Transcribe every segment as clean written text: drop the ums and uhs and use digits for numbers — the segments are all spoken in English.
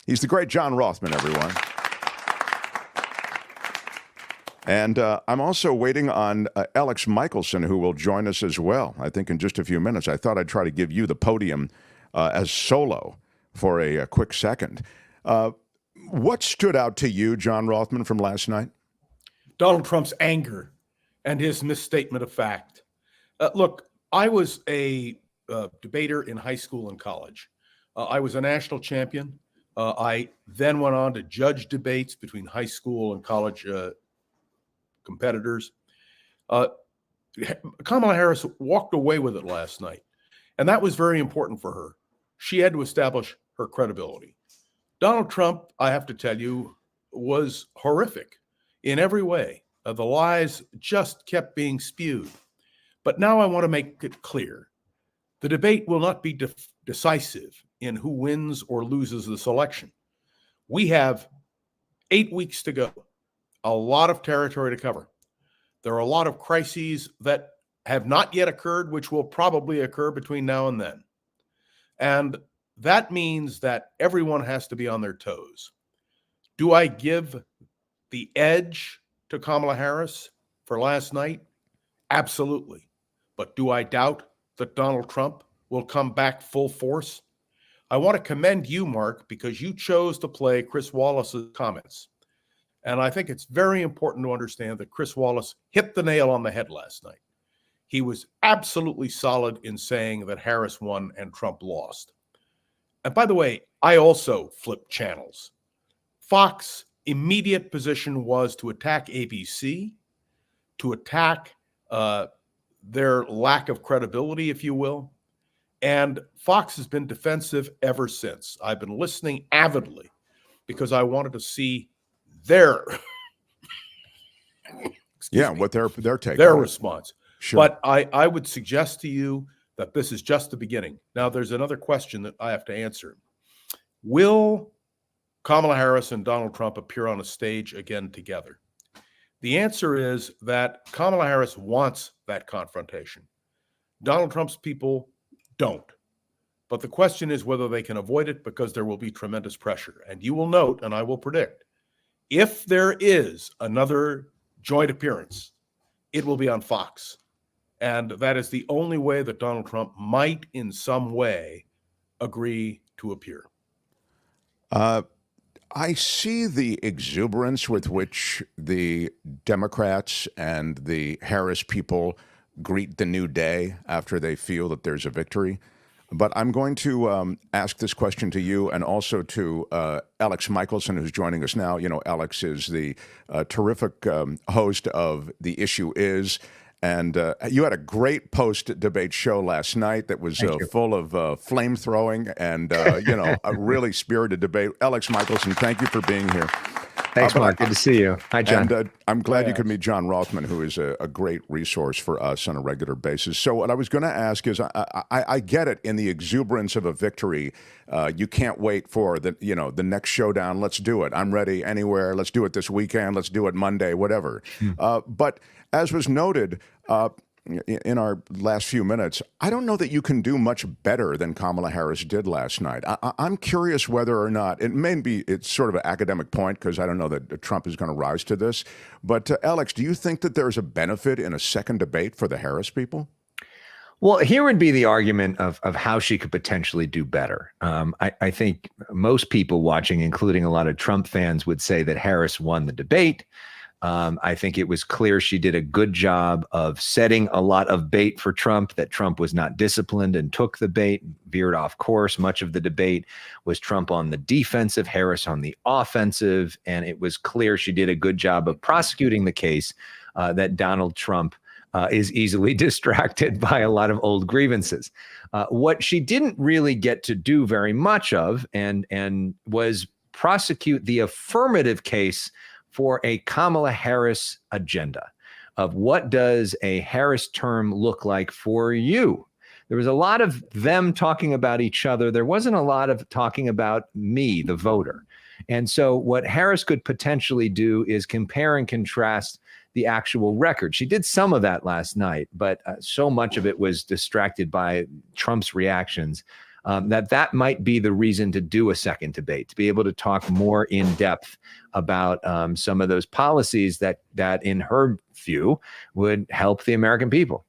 He's the great John Rothmann, everyone. And I'm also waiting on Elex Michaelson, who will join us as well, I think in just a few minutes. I thought I'd try to give you the podium as solo for a quick second. What stood out to you, John Rothmann, from last night? Donald Trump's anger and his misstatement of fact. Look, I was a debater in high school and college. I was a national champion. I then went on to judge debates between high school and college competitors. Kamala Harris walked away with it last night, and that was very important for her. She had to establish her credibility. Donald Trump, I have to tell you, was horrific in every way. The lies just kept being spewed. But now I want to make it clear. The debate will not be decisive in who wins or loses this election. We have 8 weeks to go, a lot of territory to cover. There are a lot of crises that have not yet occurred, which will probably occur between now and then. And that means that everyone has to be on their toes. Do I give the edge to Kamala Harris for last night? Absolutely. But do I doubt that Donald Trump will come back full force? I want to commend you, Mark, because you chose to play Chris Wallace's comments. And I think it's very important to understand that Chris Wallace hit the nail on the head last night. He was absolutely solid in saying that Harris won and Trump lost. And by the way, I also flipped channels. Fox's immediate position was to attack ABC, to attack their lack of credibility, if you will. And Fox has been defensive ever since. I've been listening avidly because I wanted to see their what their take, their response. Sure. But I would suggest to you that this is just the beginning. Now, there's another question that I have to answer. Will Kamala Harris and Donald Trump appear on a stage again together? The answer is that Kamala Harris wants that confrontation. Donald Trump's people don't. But the question is whether they can avoid it, because there will be tremendous pressure. And you will note, and I will predict, if there is another joint appearance, it will be on Fox. And that is the only way that Donald Trump might in some way agree to appear. I see the exuberance with which the Democrats and the Harris people greet the new day after they feel that there's a victory. But I'm going to ask this question to you and also to Elex Michaelson, who's joining us now. You know, Elex is the terrific host of The Issue Is. And you had a great post-debate show last night that was full of flame-throwing and, a really spirited debate. Elex Michaelson, thank you for being here. Thanks, Mark. Good to see you. Hi, John. And I'm glad you could meet John Rothmann, who is a great resource for us on a regular basis. So what I was going to ask is, I get it in the exuberance of a victory. You can't wait for the next showdown. Let's do it. I'm ready anywhere. Let's do it this weekend. Let's do it Monday, whatever. But as was noted in our last few minutes, I don't know that you can do much better than Kamala Harris did last night. I'm curious whether or not, it's sort of an academic point because I don't know that Trump is going to rise to this. But Elex, do you think that there's a benefit in a second debate for the Harris people? Well, here would be the argument of how she could potentially do better. I think most people watching, including a lot of Trump fans, would say that Harris won the debate. I think it was clear she did a good job of setting a lot of bait for Trump, that Trump was not disciplined and took the bait, veered off course. Much of the debate was Trump on the defensive, Harris on the offensive. And it was clear she did a good job of prosecuting the case that Donald Trump is easily distracted by a lot of old grievances. What she didn't really get to do very much of and was prosecute the affirmative case for a Kamala Harris agenda of what does a Harris term look like for you. There was a lot of them talking about each other. There wasn't a lot of talking about me, the voter. And so what Harris could potentially do is compare and contrast the actual record. She did some of that last night, but so much of it was distracted by Trump's reactions that might be the reason to do a second debate, to be able to talk more in depth about some of those policies that in her view would help the American people.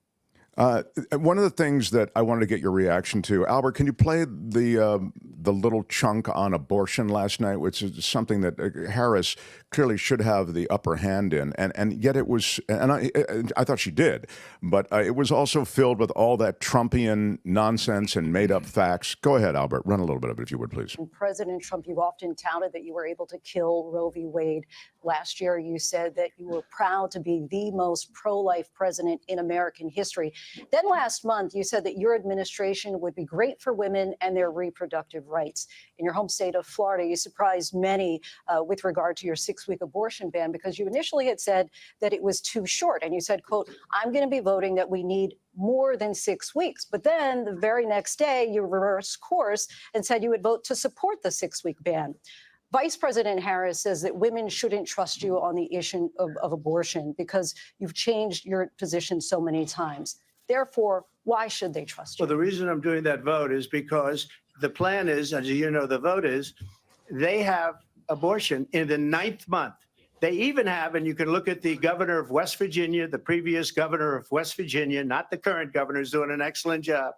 One of the things that I wanted to get your reaction to, Albert, can you play the little chunk on abortion last night, which is something that Harris clearly should have the upper hand in, and yet it was, and I thought she did, but it was also filled with all that Trumpian nonsense and made up facts. Go ahead, Albert, run a little bit of it if you would, please. President Trump, you often touted that you were able to kill Roe v. Wade. Last year, you said that you were proud to be the most pro-life president in American history. Then last month, you said that your administration would be great for women and their reproductive rights. In your home state of Florida, you surprised many with regard to your 6-week abortion ban, because you initially had said that it was too short. And you said, quote, I'm going to be voting that we need more than 6 weeks. But then the very next day, you reversed course and said you would vote to support the 6-week ban. Vice President Harris says that women shouldn't trust you on the issue of abortion because you've changed your position so many times. Therefore, why should they trust you? Well, the reason I'm doing that vote is because the plan is, as you know, the vote is, they have abortion in the 9th month. They even have, and you can look at the governor of West Virginia, the previous governor of West Virginia, not the current governor, who's doing an excellent job,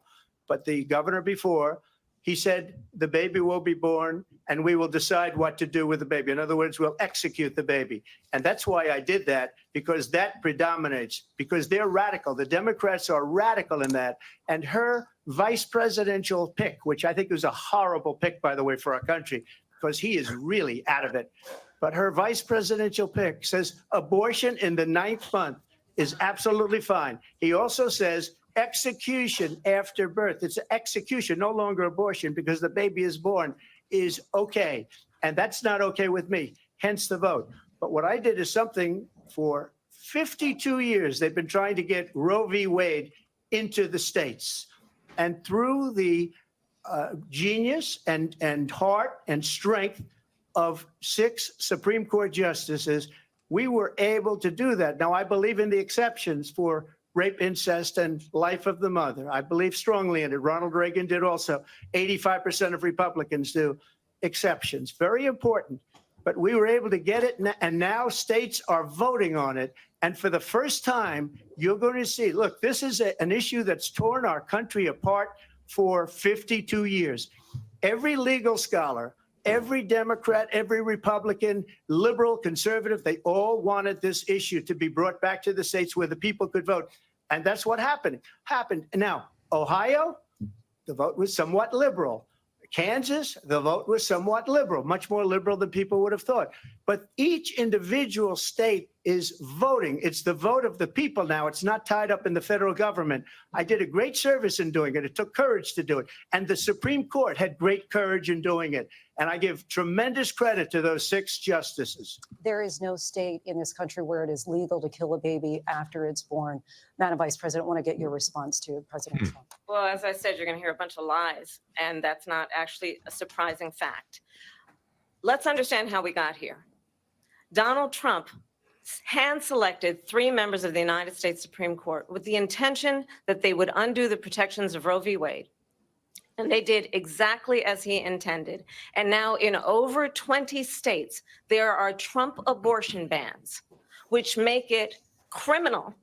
but the governor before, he said the baby will be born and we will decide what to do with the baby. In other words, we'll execute the baby. And that's why I did that, because that predominates, because they're radical. The Democrats are radical in that. And her vice presidential pick, which I think was a horrible pick, by the way, for our country, because he is really out of it. But her vice presidential pick says abortion in the 9th month is absolutely fine. He also says execution after birth. It's execution, no longer abortion, because the baby is born, is okay. And that's not okay with me, hence the vote. But what I did is something for 52 years, they've been trying to get Roe v. Wade into the states. And through the genius and heart and strength of 6 Supreme Court justices, we were able to do that. Now, I believe in the exceptions for rape, incest, and life of the mother. I believe strongly in it. Ronald Reagan did also. 85% of Republicans do. Exceptions. Very important. But we were able to get it, and now states are voting on it. And for the first time, you're going to see, look, this is an issue that's torn our country apart for 52 years. Every legal scholar, every Democrat, every Republican, liberal, conservative, they all wanted this issue to be brought back to the states where the people could vote. And that's what happened. Now, Ohio, the vote was somewhat liberal. Kansas, the vote was somewhat liberal, much more liberal than people would have thought. But each individual state is voting. It's the vote of the people now. It's not tied up in the federal government. I did a great service in doing it. It took courage to do it. And the Supreme Court had great courage in doing it. And I give tremendous credit to those 6 justices. There is no state in this country where it is legal to kill a baby after it's born. Madam Vice President, I want to get your response to President Trump. Well, as I said, you're going to hear a bunch of lies, and that's not actually a surprising fact. Let's understand how we got here. Donald Trump hand-selected 3 members of the United States Supreme Court with the intention that they would undo the protections of Roe v. Wade. And they did exactly as he intended. And now in over 20 states, there are Trump abortion bans, which make it criminal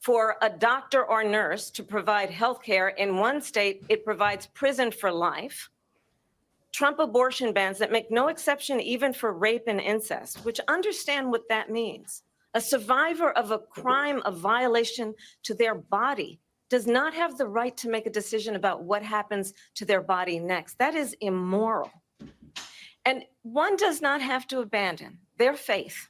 for a doctor or nurse to provide health care. In one state, it provides prison for life. Trump abortion bans that make no exception even for rape and incest, which understand what that means. A survivor of a crime of violation to their body does not have the right to make a decision about what happens to their body next. That is immoral. And one does not have to abandon their faith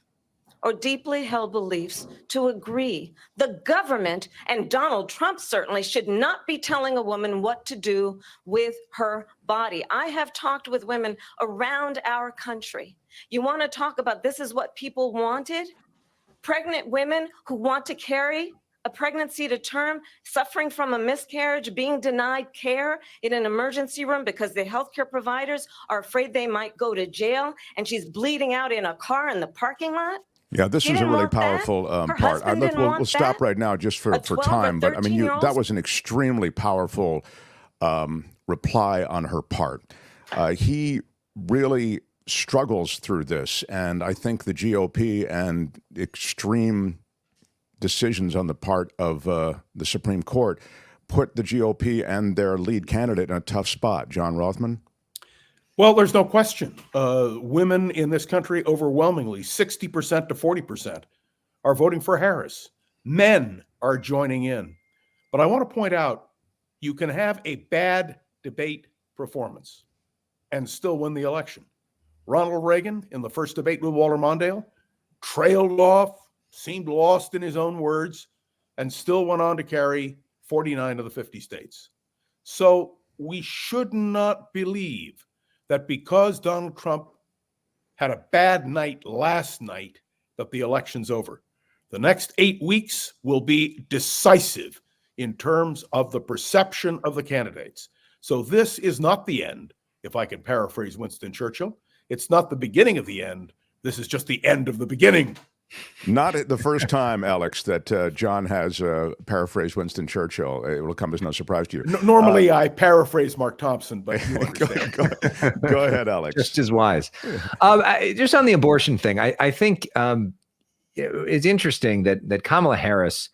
or deeply held beliefs to agree. The government, and Donald Trump certainly, should not be telling a woman what to do with her body. I have talked with women around our country. You want to talk about this is what people wanted? Pregnant women who want to carry a pregnancy to term, suffering from a miscarriage, being denied care in an emergency room because the healthcare providers are afraid they might go to jail, and she's bleeding out in a car in the parking lot. Yeah, this is a really powerful part. Look, we'll stop right now just for time, but I mean, that was an extremely powerful reply on her part. He really struggles through this, and I think the GOP and extreme decisions on the part of the Supreme Court put the GOP and their lead candidate in a tough spot. John Rothman? Well, there's no question. Women in this country, overwhelmingly, 60% to 40%, are voting for Harris. Men are joining in. But I want to point out, you can have a bad debate performance and still win the election. Ronald Reagan, in the first debate with Walter Mondale, trailed off, seemed lost in his own words, and still went on to carry 49 of the 50 states. So we should not believe that because Donald Trump had a bad night last night, that the election's over. The next 8 weeks will be decisive in terms of the perception of the candidates. So this is not the end, if I can paraphrase Winston Churchill. It's not the beginning of the end. This is just the end of the beginning. Not the first time, Alex, that John has paraphrased Winston Churchill. It will come as no surprise to you. Normally, I paraphrase Mark Thompson, but you understand. Go ahead, Alex. Just as wise. Just on the abortion thing, I think it's interesting that Kamala Harris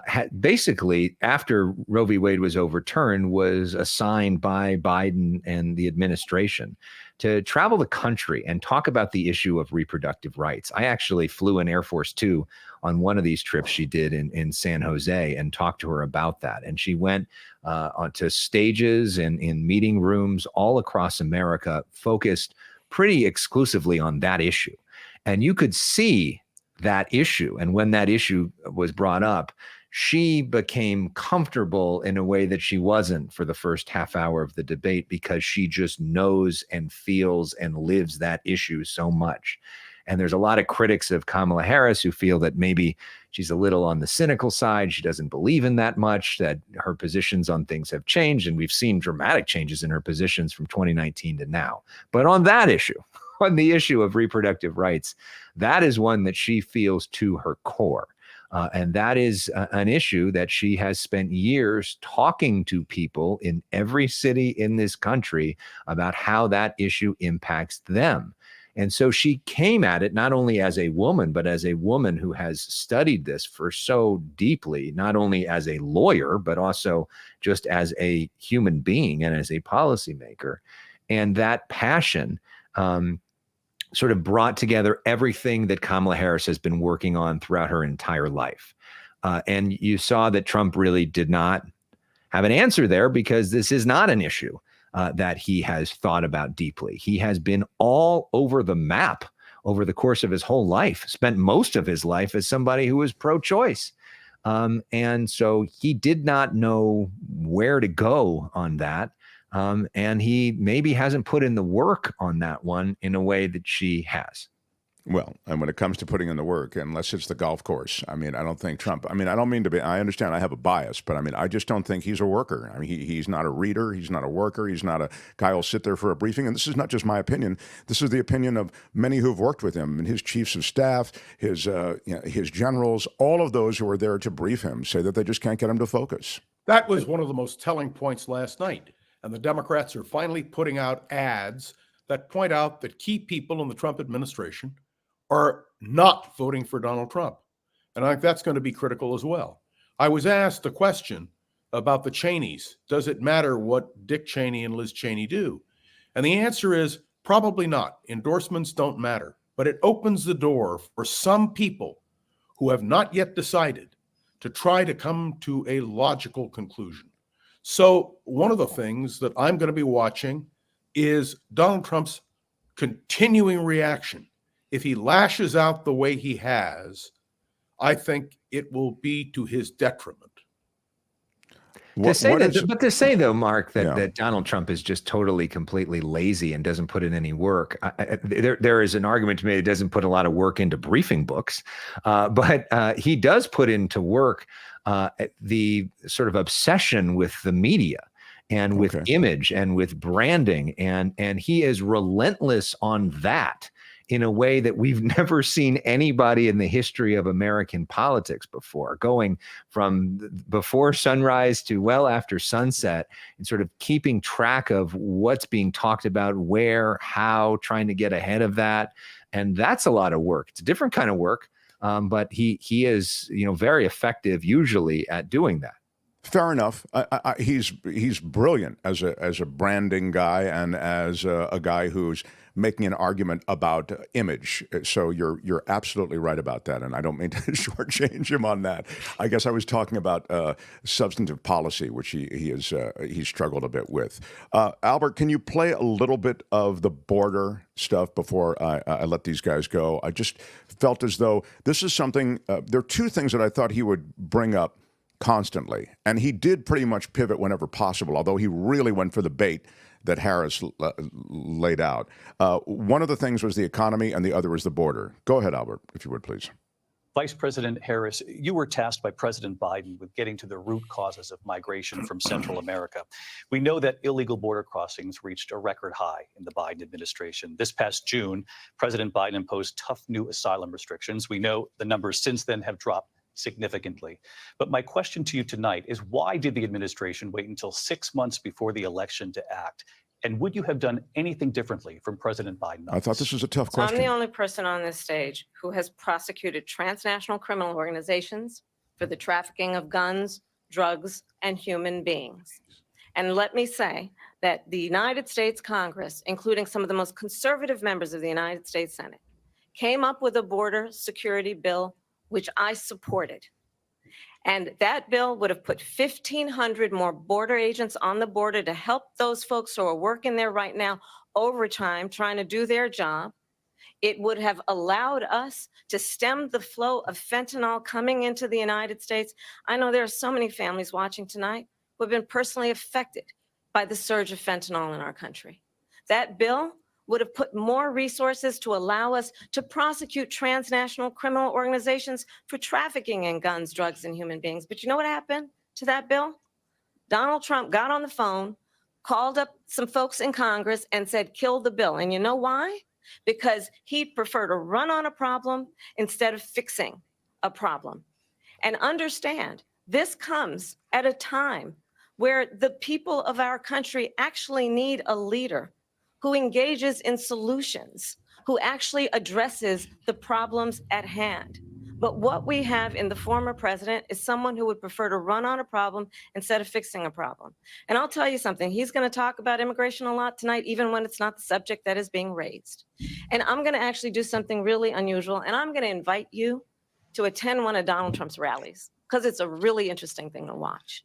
had basically, after Roe v. Wade was overturned, was assigned by Biden and the administration to travel the country and talk about the issue of reproductive rights. I actually flew in Air Force Two on one of these trips she did in San Jose and talked to her about that. And she went onto stages and in meeting rooms all across America, focused pretty exclusively on that issue. And you could see that issue. And when that issue was brought up, she became comfortable in a way that she wasn't for the first half hour of the debate, because she just knows and feels and lives that issue so much. And there's a lot of critics of Kamala Harris who feel that maybe she's a little on the cynical side. She doesn't believe in that much, that her positions on things have changed. And we've seen dramatic changes in her positions from 2019 to now. But on that issue, on the issue of reproductive rights, that is one that she feels to her core. And that is an issue that she has spent years talking to people in every city in this country about how that issue impacts them. And so she came at it not only as a woman, but as a woman who has studied this for so deeply, not only as a lawyer, but also just as a human being and as a policymaker. And that passion sort of brought together everything that Kamala Harris has been working on throughout her entire life. And you saw that Trump really did not have an answer there, because this is not an issue that he has thought about deeply. He has been all over the map over the course of his whole life, spent most of his life as somebody who was pro-choice. And so he did not know where to go on that. And he maybe hasn't put in the work on that one in a way that she has. Well, and when it comes to putting in the work, unless it's the golf course, I mean, I don't think Trump, I mean, I don't mean to be, I understand I have a bias, but I mean, I just don't think he's a worker. I mean, he's not a reader. He's not a worker. He's not a guy who'll sit there for a briefing. And this is not just my opinion. This is the opinion of many who've worked with him, and his chiefs of staff, his generals, all of those who are there to brief him say that they just can't get him to focus. That was one of the most telling points last night. And the Democrats are finally putting out ads that point out that key people in the Trump administration are not voting for Donald Trump. And I think that's going to be critical as well. I was asked a question about the Cheneys. Does it matter what Dick Cheney and Liz Cheney do? And the answer is probably not. Endorsements don't matter. But it opens the door for some people who have not yet decided to try to come to a logical conclusion. So one of the things that I'm going to be watching is Donald Trump's continuing reaction. If he lashes out the way he has, I think it will be to his detriment. To say though, Mark, that Donald Trump is just totally, completely lazy and doesn't put in any work. There is an argument to me. He doesn't put a lot of work into briefing books, but he does put into work the sort of obsession with the media and with image and with branding, and he is relentless on that. in a way that we've never seen anybody in the history of American politics before, going from before sunrise to well after sunset, and sort of keeping track of what's being talked about, where, how, trying to get ahead of that. And that's a lot of work. It's a different kind of work, but he is, very effective usually at doing that. Fair enough. He's brilliant as a branding guy and as a guy who's making an argument about image. So you're absolutely right about that, and I don't mean to shortchange him on that. I guess I was talking about substantive policy, which he's struggled a bit with. Albert, can you play a little bit of the border stuff before I let these guys go? I just felt as though this is something. There are two things that I thought he would bring up constantly, and he did pretty much pivot whenever possible, although he really went for the bait that Harris laid out. One of the things was the economy, and the other was the border. Go ahead, Albert, if you would, please. Vice President Harris, you were tasked by President Biden with getting to the root causes of migration from Central America. We know that illegal border crossings reached a record high in the Biden administration. This past June, President Biden imposed tough new asylum restrictions. We know the numbers since then have dropped significantly. But my question to you tonight is, why did the administration wait until 6 months before the election to act? And would you have done anything differently from President Biden? I thought this was a tough So question. I'm the only person on this stage who has prosecuted transnational criminal organizations for the trafficking of guns, drugs, and human beings. And let me say that the United States Congress, including some of the most conservative members of the United States Senate, came up with a border security bill which I supported. And that bill would have put 1,500 more border agents on the border to help those folks who are working there right now overtime, trying to do their job. It would have allowed us to stem the flow of fentanyl coming into the United States. I know there are so many families watching tonight who have been personally affected by the surge of fentanyl in our country. That bill would have put more resources to allow us to prosecute transnational criminal organizations for trafficking in guns, drugs, and human beings. But you know what happened to that bill? Donald Trump got on the phone, called up some folks in Congress, and said, kill the bill. And you know why? Because he'd prefer to run on a problem instead of fixing a problem. And understand, this comes at a time where the people of our country actually need a leader who engages in solutions, who actually addresses the problems at hand. But what we have in the former president is someone who would prefer to run on a problem instead of fixing a problem. And I'll tell you something, he's going to talk about immigration a lot tonight, even when it's not the subject that is being raised. And I'm going to actually do something really unusual, and I'm going to invite you to attend one of Donald Trump's rallies, because it's a really interesting thing to watch.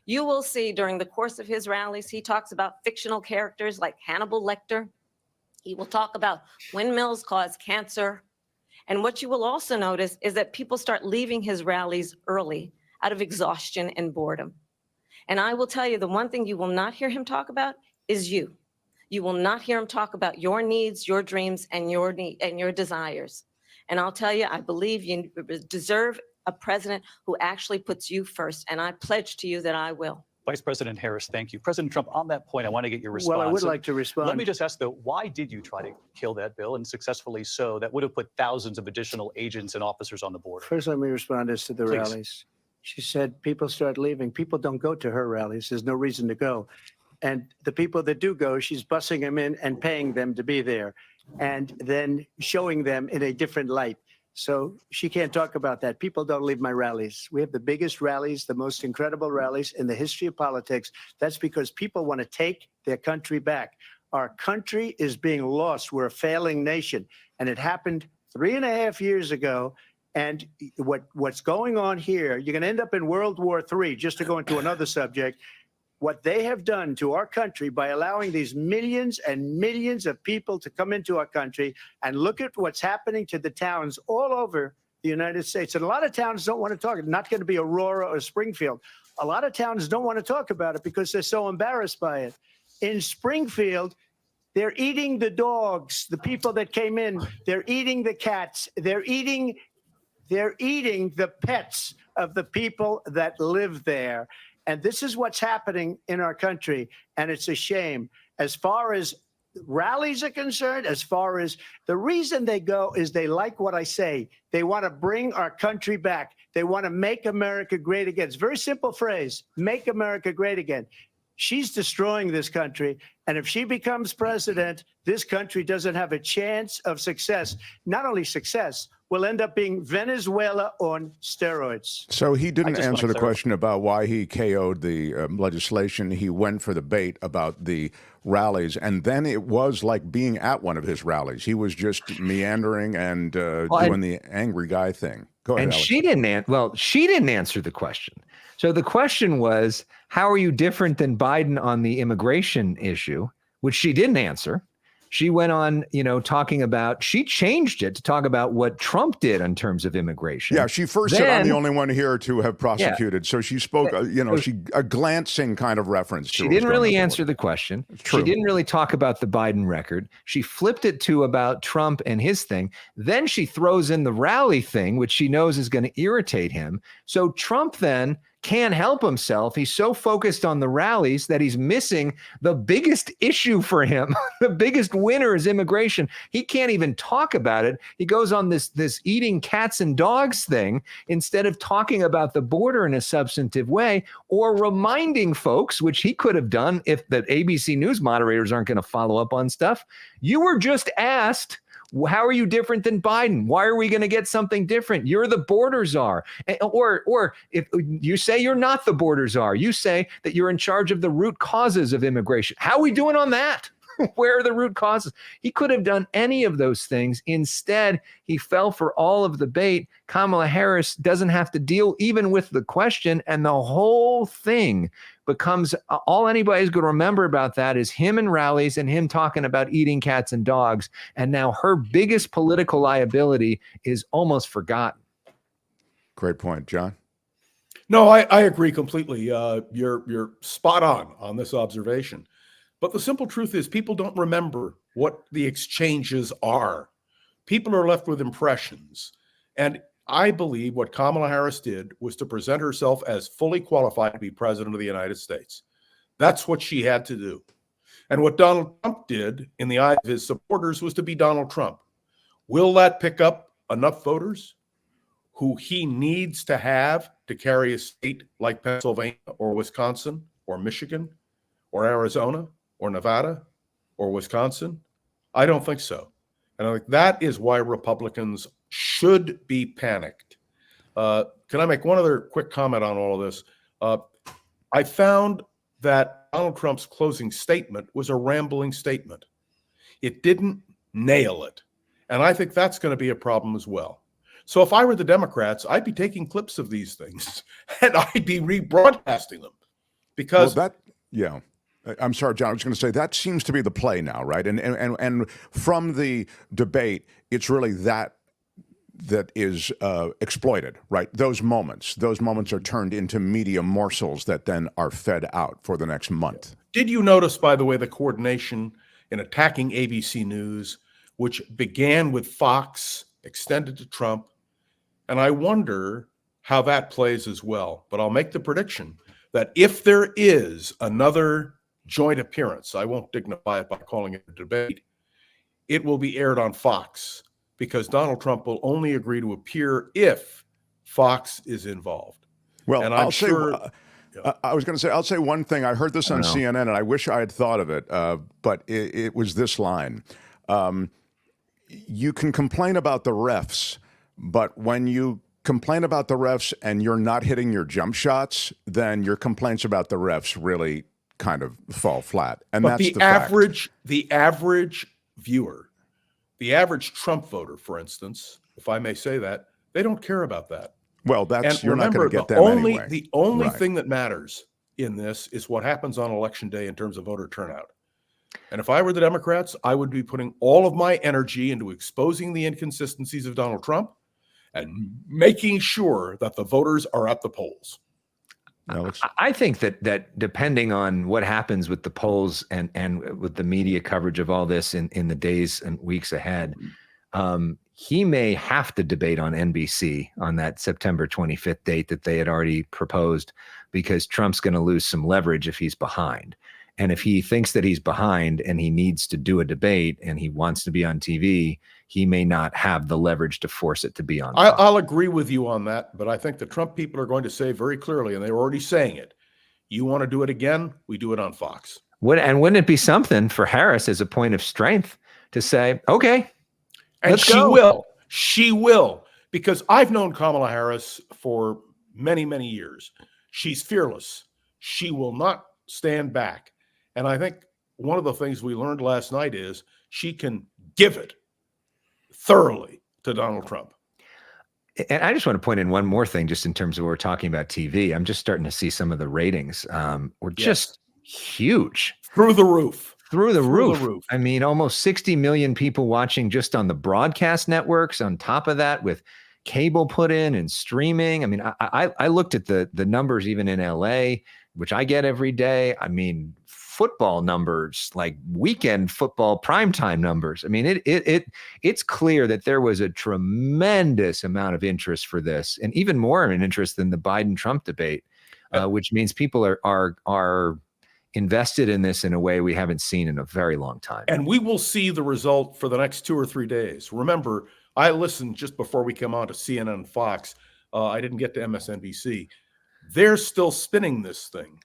You will see during the course of his rallies, he talks about fictional characters like Hannibal Lecter. He will talk about windmills cause cancer. And what you will also notice is that people start leaving his rallies early out of exhaustion and boredom. And I will tell you, the one thing you will not hear him talk about is you. You will not hear him talk about your needs, your dreams, and your desires. And I'll tell you, I believe you deserve a president who actually puts you first, and I pledge to you that I will. Vice President Harris, thank you. President Trump, on that point, I want to get your response. Well, I would like to respond. Let me just ask, though, why did you try to kill that bill, and successfully so? That would have put thousands of additional agents and officers on the border. First, let me respond as to the Please. rallies. She said people start leaving. People don't go to her rallies. There's no reason to go. And the people that do go, she's bussing them in and paying them to be there, and then showing them in a different light. So she can't talk about that. People don't leave my rallies. We have the biggest rallies, the most incredible rallies in the history of politics. That's because people want to take their country back. Our country is being lost. We're a failing nation. And it happened 3.5 years ago. And what's going on here, you're going to end up in World War III, just to go into another subject. What they have done to our country by allowing these millions and millions of people to come into our country, and look at what's happening to the towns all over the United States. And a lot of towns don't want to talk. It's not going to be Aurora or Springfield. A lot of towns don't want to talk about it because they're so embarrassed by it. In Springfield, they're eating the dogs, the people that came in. They're eating the cats. They're eating the pets of the people that live there. And this is what's happening in our country, and it's a shame. As far as rallies are concerned, as far as the reason they go is they like what I say. They want to bring our country back. They want to make America great again. It's a very simple phrase, make America great again. She's destroying this country. And if she becomes president, this country doesn't have a chance of success. Not only success, will end up being Venezuela on steroids. So he didn't just wanna answer the clarify. question about why he KO'd the legislation. He went for the bait about the rallies, and then it was like being at one of his rallies. He was just meandering and doing the angry guy thing. Go ahead, And Alex. she didn't answer the question. So the question was, how are you different than Biden on the immigration issue, which she didn't answer. She went on, talking about, she changed it to talk about what Trump did in terms of immigration. Yeah, she first said, I'm the Then- only one here to have prosecuted. So she spoke, a glancing kind of reference to She what was didn't going really on answer before. the question. True. She didn't really talk about the Biden record. She flipped it to about Trump and his thing. Then she throws in the rally thing, which she knows is going to irritate him. So Trump then can't help himself. He's so focused on the rallies that he's missing the biggest issue for him. The biggest winner is immigration. He can't even talk about it. He goes on this eating cats and dogs thing instead of talking about the border in a substantive way or reminding folks, which he could have done if the ABC News moderators aren't going to follow up on stuff. You were just asked, how are you different than Biden? Why are we going to get something different? You're the border czar. Or if you say you're not the border czar, you say that you're in charge of the root causes of immigration. How are we doing on that? Where are the root causes? He could have done any of those things. Instead, he fell for all of the bait. Kamala Harris doesn't have to deal even with the question, and the whole thing becomes all anybody's going to remember about that is him in rallies and him talking about eating cats and dogs. And now her biggest political liability is almost forgotten. Great point, John. No, I agree completely. You're spot on this observation. But the simple truth is people don't remember what the exchanges are. People are left with impressions. And I believe what Kamala Harris did was to present herself as fully qualified to be president of the United States. That's what she had to do. And what Donald Trump did in the eyes of his supporters was to be Donald Trump. Will that pick up enough voters who he needs to have to carry a state like Pennsylvania or Wisconsin or Michigan or Arizona or Nevada or Wisconsin? I don't think so. And I think that is why Republicans should be panicked. Can I make one other quick comment on all of this? I found that Donald Trump's closing statement was a rambling statement. It didn't nail it. And I think that's going to be a problem as well. So if I were the Democrats, I'd be taking clips of these things and I'd be rebroadcasting them because I'm sorry, John. I was going to say that seems to be the play now, right? And from the debate, it's really that is exploited, right? Those moments are turned into media morsels that then are fed out for the next month. Did you notice, by the way, the coordination in attacking ABC News, which began with Fox, extended to Trump? And I wonder how that plays as well. But I'll make the prediction that if there is another joint appearance, I won't dignify it by calling it a debate, it will be aired on Fox because Donald Trump will only agree to appear if Fox is involved. Well, and I'll say one thing. I heard this on CNN, and I wish I had thought of it, but it was this line. You can complain about the refs, but when you complain about the refs and you're not hitting your jump shots, then your complaints about the refs really kind of fall flat. And but that's the average viewer, the average Trump voter, for instance, if I may say that, they don't care about that. Well, that's, and you're remember, not going to get them anyway. The only Right. thing that matters in this is what happens on Election Day in terms of voter turnout. And if I were the Democrats, I would be putting all of my energy into exposing the inconsistencies of Donald Trump and making sure that the voters are at the polls. Alex? I think that depending on what happens with the polls and with the media coverage of all this in the days and weeks ahead, he may have to debate on NBC on that September 25th date that they had already proposed because Trump's going to lose some leverage if he's behind. And if he thinks that he's behind and he needs to do a debate and he wants to be on TV, he may not have the leverage to force it to be on. I'll agree with you on that, but I think the Trump people are going to say very clearly, and they're already saying it, you want to do it again, we do it on Fox. Wouldn't it be something for Harris as a point of strength to say, okay, and let's she go. She will, because I've known Kamala Harris for many, many years. She's fearless. She will not stand back. And I think one of the things we learned last night is she can give it thoroughly to Donald Trump. And I just want to point in one more thing, just in terms of what we're talking about TV. I'm just starting to see some of the ratings were just huge. Through the roof. Through the roof. I mean, almost 60 million people watching just on the broadcast networks. On top of that, with cable put in and streaming. I mean, I looked at the numbers even in LA, which I get every day. I mean, football numbers, like weekend football primetime numbers. I mean, it's clear that there was a tremendous amount of interest for this, and even more of an interest than the Biden-Trump debate, which means people are invested in this in a way we haven't seen in a very long time. And we will see the result for the next 2 or 3 days. Remember, I listened just before we come on to CNN and Fox. I didn't get to MSNBC. They're still spinning this thing.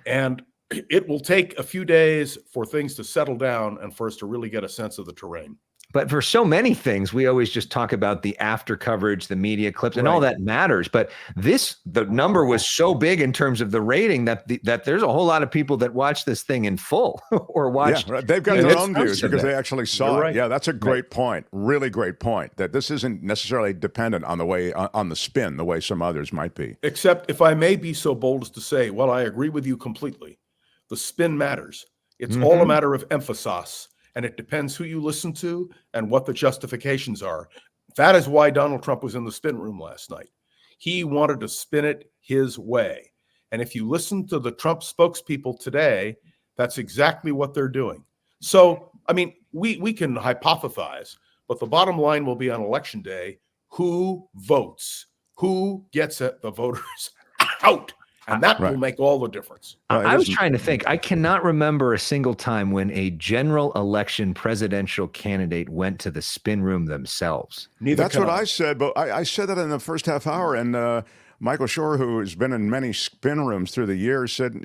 And it will take a few days for things to settle down and for us to really get a sense of the terrain. But for so many things, we always just talk about the after coverage, the media clips, and all that matters. But the number was so big in terms of the rating that there's a whole lot of people that watch this thing in full or watch. Yeah, they've got their own views because they actually saw it. Right. Yeah, that's a great point. Really great point. That this isn't necessarily dependent on the way on the spin, the way some others might be. Except, if I may be so bold as to say, well, I agree with you completely. The spin matters. It's all a matter of emphasis. And it depends who you listen to and what the justifications are. That is why Donald Trump was in the spin room last night. He wanted to spin it his way. And if you listen to the Trump spokespeople today, that's exactly what they're doing. So, I mean, we can hypothesize, but the bottom line will be on election day, who votes, who gets the voters out. And that will make all the difference. I was trying to think. I cannot remember a single time when a general election presidential candidate went to the spin room themselves. That's what I said, but I said that in the first half hour, and Michael Shore, who has been in many spin rooms through the years, said,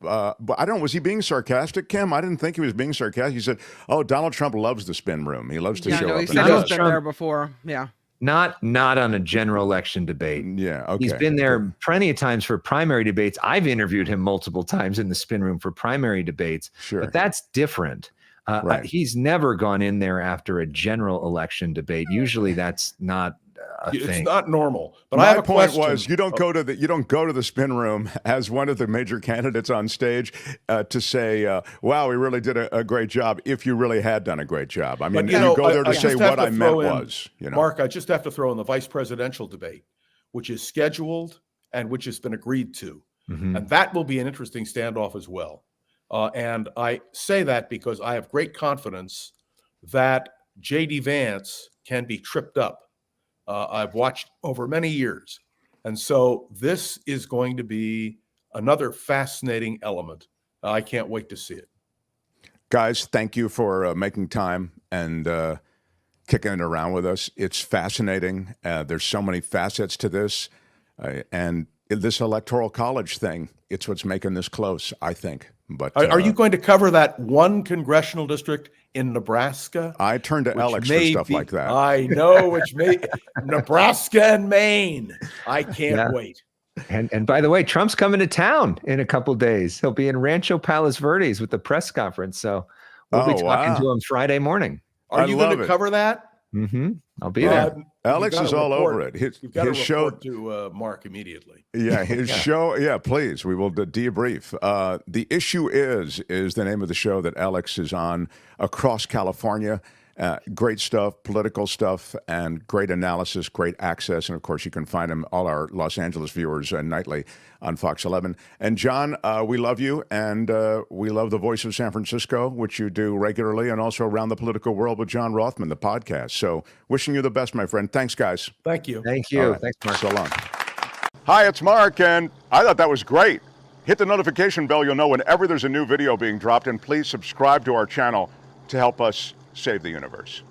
but I don't know, was he being sarcastic, Kim? I didn't think he was being sarcastic. He said, oh, Donald Trump loves the spin room. He loves to show up. He said he's been there before. Yeah. Not on a general election debate. Yeah, okay. He's been there plenty of times for primary debates. I've interviewed him multiple times in the spin room for primary debates. Sure. But that's different. He's never gone in there after a general election debate. Usually that's not a thing. It's not normal. But my I have a point question. was you don't go to the spin room as one of the major candidates on stage to say, wow, we really did a great job, if you really had done a great job. I mean, you go there to say what I meant was. Mark, I just have to throw in the vice presidential debate, which is scheduled and which has been agreed to. And that will be an interesting standoff as well. And I say that because I have great confidence that J.D. Vance can be tripped up. I've watched over many years. And so this is going to be another fascinating element. I can't wait to see it. Guys, thank you for making time and kicking it around with us. It's fascinating. There's so many facets to this. And this electoral college thing, it's what's making this close, I think. But are you going to cover that one congressional district in Nebraska? I turn to Elex for stuff like that. I know, which may Nebraska and Maine. I can't wait. And by the way, Trump's coming to town in a couple days. He'll be in Rancho Palos Verdes with the press conference. So we'll be talking to him Friday morning. Are you going to cover that? I'll be there. Elex is all over it. You've got to report to Mark immediately. Yeah, his show. Yeah, please. We will debrief. The Issue is the name of the show that Elex is on across California. Great stuff, political stuff, and great analysis, great access. And of course, you can find him, all our Los Angeles viewers, nightly on Fox 11. And John, we love you, and we love The Voice of San Francisco, which you do regularly, and also Around the Political World with John Rothmann, the podcast. So wishing you the best, my friend. Thanks, guys. Thank you. Thank you. Right. Thanks, Mark. So long. Hi, it's Mark, and I thought that was great. Hit the notification bell. You'll know whenever there's a new video being dropped. And please subscribe to our channel to help us save the universe.